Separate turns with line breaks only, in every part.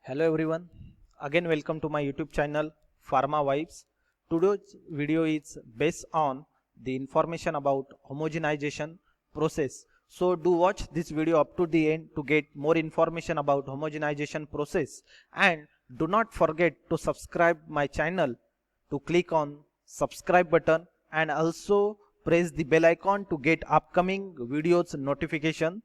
Hello everyone, again welcome to my YouTube channel Pharma Vibes. Today's video is based on the information about homogenization process. So do watch this video up to the end to get more information about homogenization process, and do not forget to subscribe my channel, to click on subscribe button and also press the bell icon to get upcoming videos notification.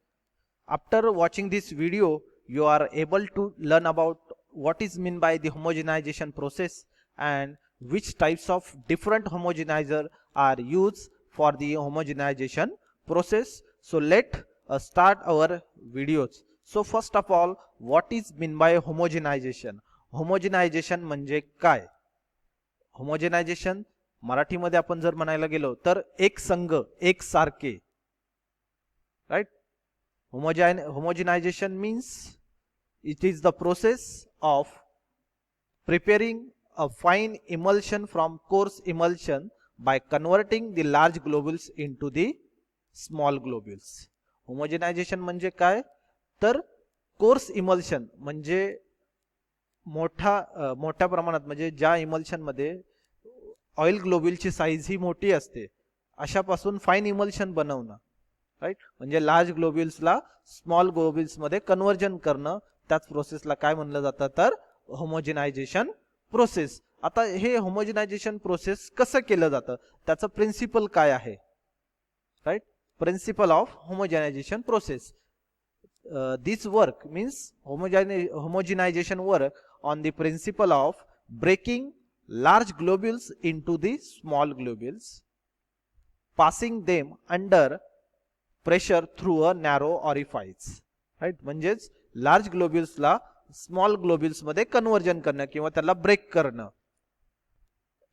After watching this video, you are able to learn about what is meant by the homogenization process and which types of different homogenizer are used for the homogenization process. So let us start our videos. So first of all, what is meant by homogenization? Homogenization म्हणजे काय? होमोजेनायझेशन मराठीमध्ये आपण जर म्हणायला गेलो तर एक संघ, एक सारखे, right. Homogenization means it is the process of preparing a fine emulsion from coarse emulsion by converting the large globules into the small globules. Homogenization म्हणजे काय? तर कोर्स इमल्शन म्हणजे मोठ्या प्रमाणात, म्हणजे ज्या इमल्शन मध्ये ऑइल ग्लोब्युलची साईज ही मोठी असते अशापासून फाईन इमल्शन बनवणं, राइट. म्हणजे लार्ज ग्लोब्युल्सला स्मॉल ग्लोब्युल्स मध्ये कन्वर्जन करणं, त्याच प्रोसेसला काय म्हणलं जातं तर होमोजेनायझेशन प्रोसेस. आता हे होमोजेनायझेशन प्रोसेस कसं केलं जातं, त्याचं प्रिन्सिपल काय आहे, right. Principle of homogenization process. This work means homogenization work on the principle of breaking large globules into the small globules, passing them under pressure through a narrow orifice, right. म्हणजेच large ग्लोब्युल्सला small ग्लोब्युल्स मध्ये conversion करणं किंवा त्याला break करणं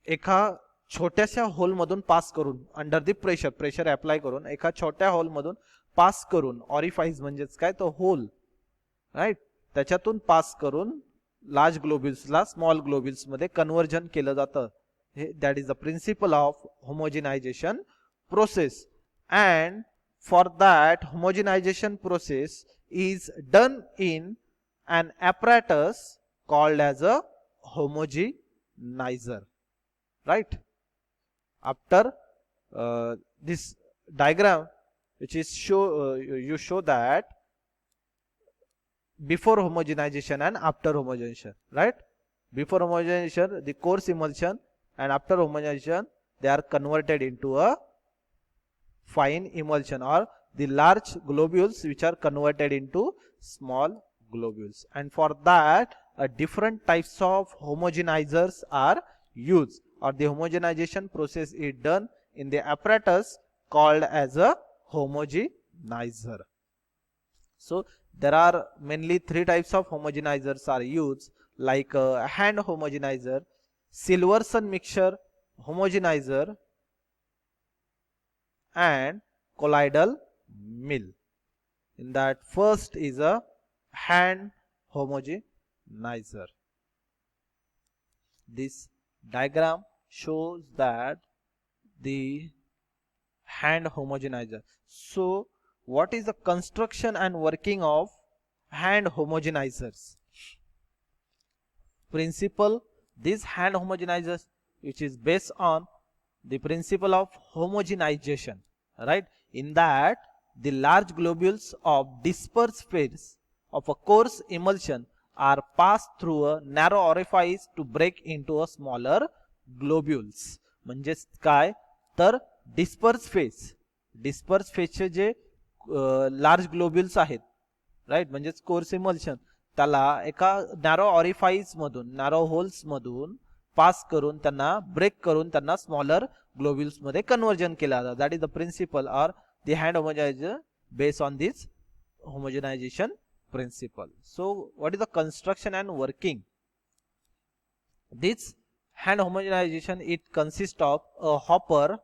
एका छोट्याशा whole मधून पास करून, अंडर द प्रेशर अप्लाय करून एका छोट्या होल मधून पास करून, ऑरिफाइस म्हणजेच काय तो होल, राइट, त्याच्यातून पास करून लार्ज ग्लोब्युल्सला स्मॉल ग्लोब्युल्स मध्ये कन्वर्जन केलं जातं. That is the principle of homogenization process. And for that homogenization process is done in an apparatus called as a homogenizer, right. After this diagram which is you show that before homogenization and after homogenization, right. Before homogenization the coarse emulsion, and after homogenization they are converted into a fine emulsion, or the large globules which are converted into small globules. And for that different types of homogenizers are used, or the homogenization process is done in the apparatus called as a homogenizer. So there are mainly three types of homogenizers are used, like hand homogenizer, Silverson mixture homogenizer, and colloidal mill. In that, first is a hand homogenizer. This diagram shows that the hand homogenizer. So what is the construction and working of hand homogenizers? Principle: these hand homogenizers, which is based on the principle of homogenization, right. In that, the large globules of dispersed phase of a coarse emulsion are passed through a narrow orifice to break into a smaller globules. म्हणजेच काय तर disperse फेजचे जे large ग्लोब्युल्स आहेत, right, म्हणजेच course emulsion, त्याला एका narrow orifice मधून, narrow holes मधून पास करून त्यांना ब्रेक करून त्यांना स्मॉलर ग्लोब्युल्स मध्ये कन्वर्जन केलं जातं. That is the principle or the hand homogenizer based on this homogenization principle. So what is the construction and working? This hand homogenization, it consists of a hopper,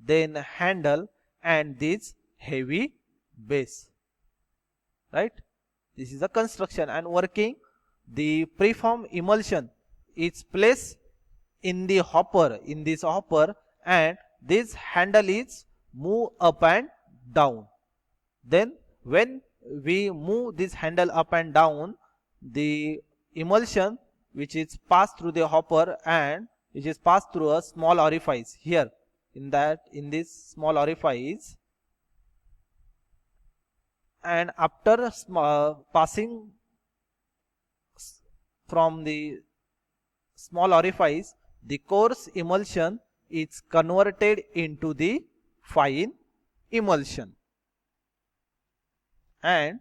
then handle, and this heavy base, right. This is the construction and working. The preform emulsion is placed in the hopper, in this hopper, and this handle is move up and down. Then when we move this handle up and down, the emulsion which is passed through the hopper and which is passed through a small orifice here. In this small orifice, and after passing from the small orifice, the coarse emulsion is converted into the fine emulsion, and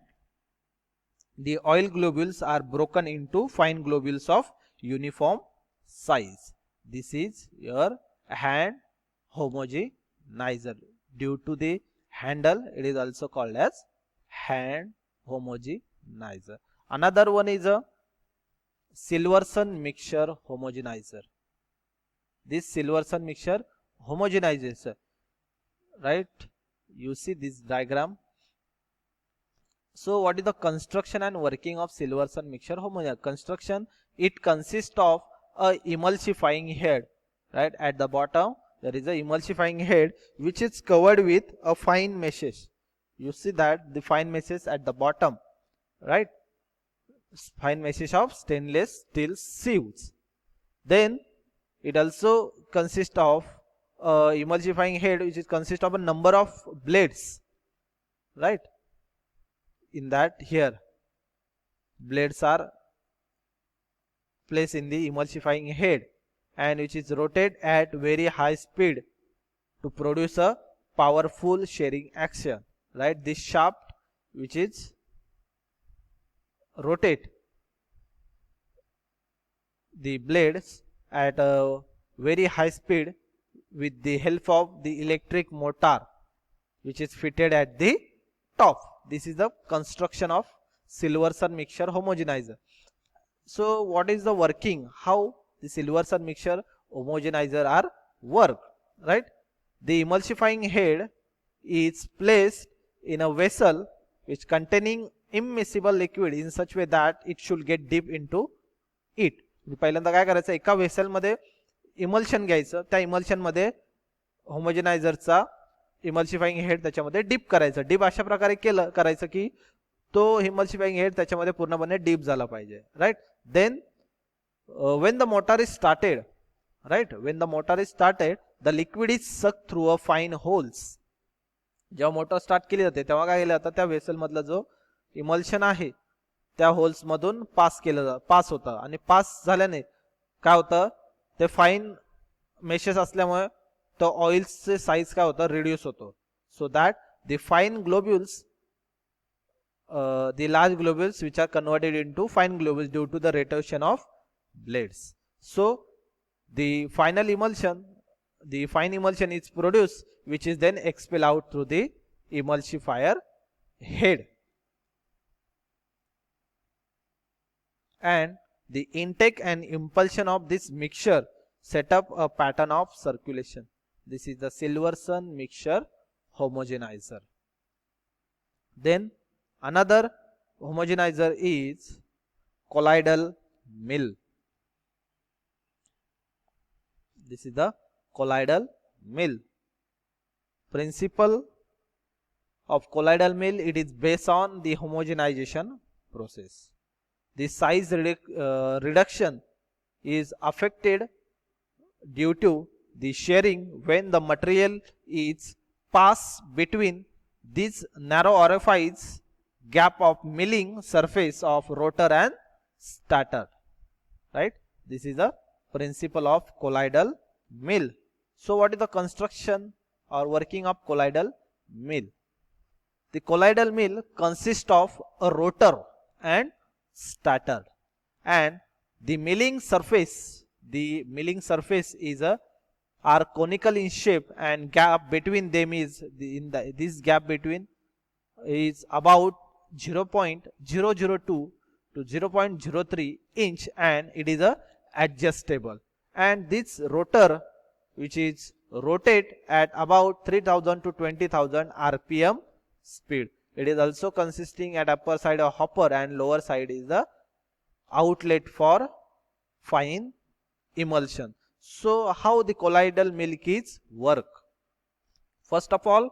the oil globules are broken into fine globules of uniform size. This is your hand homogenizer. Due to the handle, it is also called as hand homogenizer. Another one is a Silverson mixture homogenizer. This Silverson mixture homogenizes, right? You see this diagram. So what is the construction and working of Silverson mixture homogenizer? Construction, it consists of a emulsifying head, right? At the bottom there is a emulsifying head which is covered with a fine meshes. You see that the fine meshes at the bottom, right? Fine meshes of stainless steel sieves. Then it also consists of emulsifying head which is consists of a number of blades, right? In that here blades are placed in the emulsifying head and which is rotated at very high speed to produce a powerful shearing action, right? This shaft which is rotate the blades at a very high speed with the help of the electric motor which is fitted at the top. This is the construction of Silverson mixture homogenizer. So what is the working? How the Silverson mixture homogenizer are work, right? The emulsifying head is placed in a vessel which containing immiscible liquid in such way that it should get deep into it. पहिल्यांदा काय करायचं, एका vessel मध्ये emulsion घ्यायचं, त्या emulsion मध्ये होमोजेनायझरचा emulsifying head त्याच्यामध्ये deep करायचं. डीप अशा प्रकारे केलं करायचं की तो इमल्सिफाइंग हेड त्याच्यामध्ये पूर्णपणे डीप झाला पाहिजे, right. Then when the motor is started, right, when the motor is started, the liquid is sucked through a fine holes. जेव्हा मोटर स्टार्ट केली जाते तेव्हा काय केलं जातं, त्या वेसल मधला जो इमल्शन आहे त्या होल्स मधून पास होतं आणि पास झाल्याने काय होतं, ते फाईन मेशेस असल्यामुळे तो ऑइल्सचे साईज काय होतं, रिड्यूस होतो. So that the fine globules, the large globules which are converted into fine globules due to the rotation of blades. So the final emulsion, the fine emulsion is produced which is then expelled out through the emulsifier head. And the intake and impulsion of this mixture set up a pattern of circulation. This is the Silverson mixture homogenizer. Then another homogenizer is colloidal mill. This is the colloidal mill. Principle of colloidal mill, it is based on the homogenization process. The size reduction is affected due to the shearing when the material is passed between this narrow orifice gap of milling surface of rotor and stator, right. This is the principle of colloidal mill. So what is the construction or working of colloidal mill? The colloidal mill consists of a rotor and stator, and the milling surface is are conical in shape, and gap between them is this gap between is about 0.002 to 0.03 inch, and it is a adjustable. And this rotor which is rotate at about 3000 to 20,000 rpm speed. It is also consisting at upper side of hopper and lower side is the outlet for fine emulsion. So how the colloidal mill is work? First of all,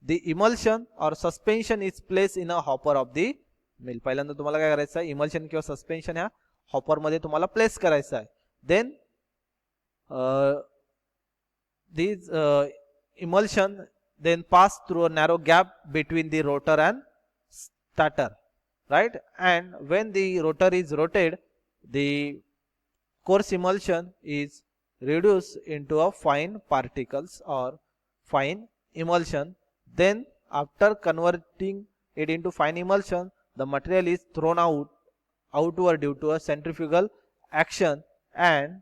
the emulsion or suspension is placed in a hopper of the मिल. पहिल्यांदा तुम्हाला काय करायचं आहे, emulsion किंवा suspension ह्या hopper मध्ये तुम्हाला place करायचं आहे. Then these emulsion then pass through a narrow gap between the rotor and stator, right? And when the rotor is rotated, the coarse emulsion is reduced into a fine particles or fine emulsion. Then after converting it into fine emulsion, the material is thrown outward due to a centrifugal action, and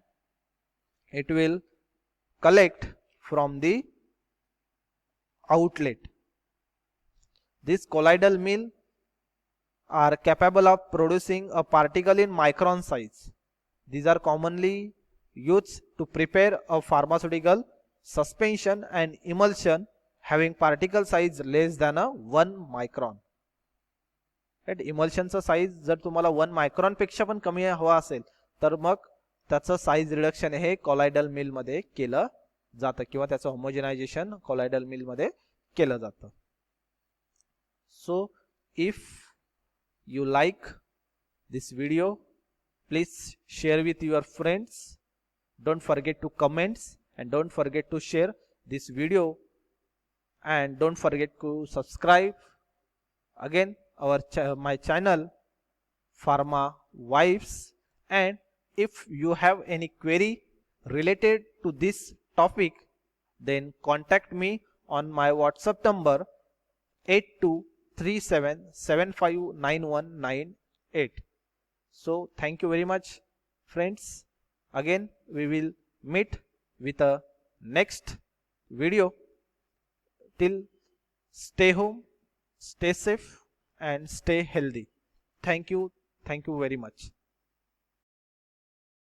it will collect from the outlet. These colloidal mill are capable of producing a particle in micron size. These are commonly used to prepare a pharmaceutical suspension and emulsion having particle size less than a 1 micron. right? इमल्शनचा size जर तुम्हाला 1 micron पेक्षा पण कमी हवा असेल तर मग त्याचं size reduction हे कॉलायडल मिल मध्ये केलं जातं किंवा त्याचं होमोजेनायझेशन कॉलायडल मिल मध्ये केलं जातं. So if you like this video, please share with your friends. Don't forget to comment and don't forget to share this video, and don't forget to subscribe again my channel Pharma Vibes. And if you have any query related to this topic, then contact me on my WhatsApp number 8237759198. So thank you very much friends. Again we will meet with a next video. Till stay home, stay safe and stay healthy. Thank you very much.